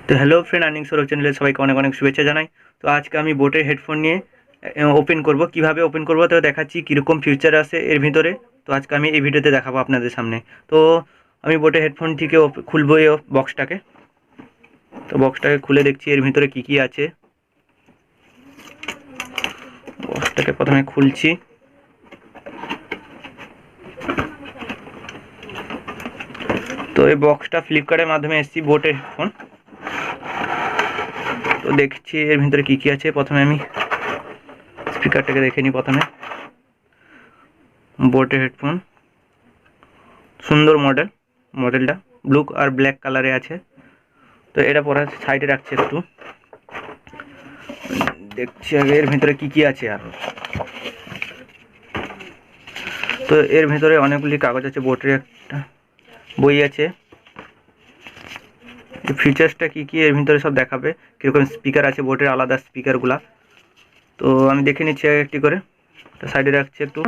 তো hello friend, earning Sourav চ্যানেলে সবাইকে অনেক অনেক শুভেচ্ছা জানাই। তো আজকে আমি বোটের হেডফোন নিয়ে ওপেন করব, কিভাবে ওপেন করব তো দেখাচ্ছি, কীরকম ফিচার আছে এর ভিতরে। তো আজকে আমি এই ভিডিওতে দেখাবো আপনাদের সামনে। তো আমি বোটের হেডফোনটিকে খুলবো, এই বক্সটাকে। তো বক্সটাকে খুলে দেখছি এর ভিতরে কি কি আছে। বক্সটাকে প্রথমে খুলছি। তো এই বক্সটা ফ্লিপকার্টের মাধ্যমে এসেছি, বোটের হেডফোন। তো দেখছি এর ভিতরে কি কি আছে। প্রথমে আমি স্পিকারটাকে দেখে নিই। প্রথমে বোটের হেডফোন, সুন্দর মডেলটা ব্লু আর ব্ল্যাক কালারে আছে। তো এটা পরে সাইডে রাখছি একটু, দেখছি আগে এর ভিতরে কি কি আছে। আর তো এর ভিতরে অনেকগুলি কাগজ আছে, বোটের একটা বই আছে। ফিচার্সটা কি কি এর ভিতরে সব দেখাবে, কীরকম স্পিকার আছে বোটের, আলাদা স্পিকারগুলা। তো আমি দেখে নিচ্ছি একটি করে। সাইডে রাখছি একটু,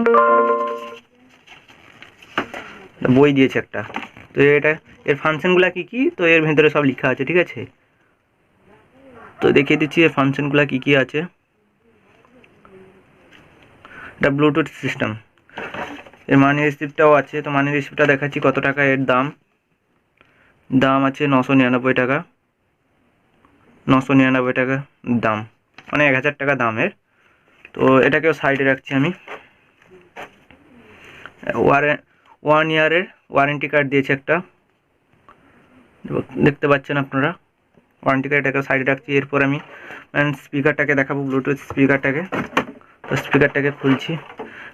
বই দিয়েছে একটা। তো এটা এর ফাংশনগুলো কি কি, তো এর ভিতরে সব লেখা আছে, ঠিক আছে। তো দেখিয়ে দিচ্ছি এর ফাংশনগুলো কি কি আছে। এটা ব্লুটুথ সিস্টেম, এর মানি রিসিপ্টটাও আছে। তো মানি রিসিপ্টটা দেখাচ্ছি কত টাকা এর দাম আছে 999 টাকা। 999 টাকা দাম, মানে 1000 টাকা দামের। তো এটাকেও সাইডে রাখছি আমি। 1 ইয়ারের ওয়ারেন্টি কার্ড দিয়েছে একটা, দেখতে পাচ্ছেন আপনারা। ওয়ারেন্টি কার্ড, এটাকে সাইডে রাখছি। এরপর আমি স্পিকারটাকে দেখাবো, ব্লুটুথ স্পিকারটাকে। তো স্পিকারটাকে খুলছি,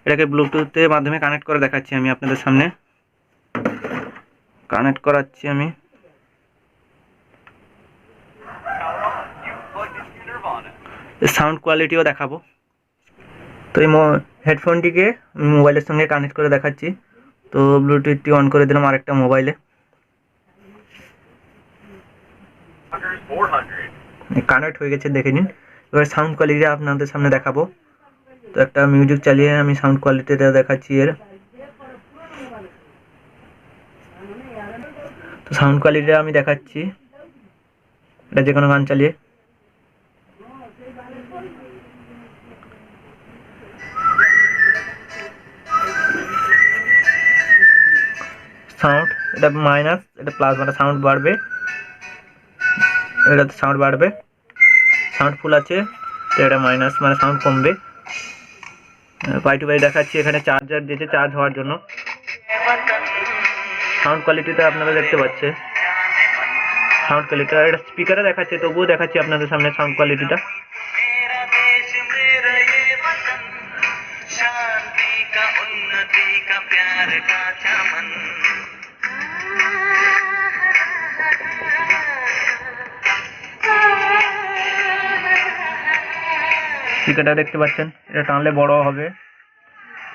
এটাকে ব্লুটুথের মাধ্যমে কানেক্ট করে দেখাচ্ছি আমি আপনাদের সামনে। কানেক্ট করাচ্ছি আমি। সাউন্ড কোয়ালিটিও দেখাবো। তো এই হেডফোনটিকে মোবাইলের সঙ্গে কানেক্ট করে দেখাচ্ছি। তো ব্লুটুথটি অন করে দিলাম আরেকটা মোবাইলে, কানেক্ট হয়ে গেছে, দেখে নিন। এবার সাউন্ড কোয়ালিটি আপনাদের সামনে দেখাবো। তো একটা মিউজিক চালিয়ে আমি সাউন্ড কোয়ালিটিটা দেখাচ্ছি এর। তো সাউন্ড কোয়ালিটিটা আমি দেখাচ্ছি, এটা যে কোনো গান চালিয়ে। সাউন্ড, এটা মাইনাস, এটা প্লাস, মানে সাউন্ড বাড়বে, এটাতে সাউন্ড বাড়বে। সাউন্ড ফুল আছে, তো এটা মাইনাস, মানে সাউন্ড কমবে। বাই টু বাই দেখাচ্ছি, এখানে চার্জার দিয়েছে চার্জ হওয়ার জন্য। সাউন্ড কোয়ালিটিটা আপনারা দেখতে পাচ্ছেন। সাউন্ড কোয়ালিটি, এটা স্পিকারে দেখাচ্ছে, তবুও দেখাচ্ছি আপনাদের সামনে সাউন্ড কোয়ালিটিটা। স্পিকারটা দেখতে পাচ্ছেন, এটা টানলে বড় হবে,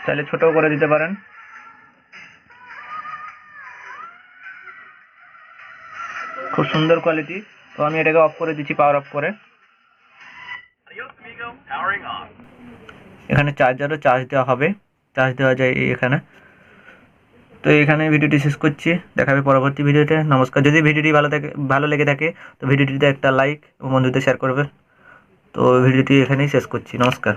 চাইলে ছোটও করে দিতে পারেন। খুব সুন্দর কোয়ালিটি। তো আমি এটাকে অফ করে দিচ্ছি, পাওয়ার অফ করে। এখানে চার্জারও চার্জ দেওয়া হবে, চার্জ দেওয়া যায় এখানে। তো এখানে ভিডিওটি শেষ করছি, দেখাবে পরবর্তী ভিডিওতে। নমস্কার। যদি ভিডিওটি ভালো লেগে থাকে তো ভিডিওটিতে একটা লাইক এবং বন্ধুদের শেয়ার করবে। তো ভিডিওটি এখানেই শেষ করছি, নমস্কার।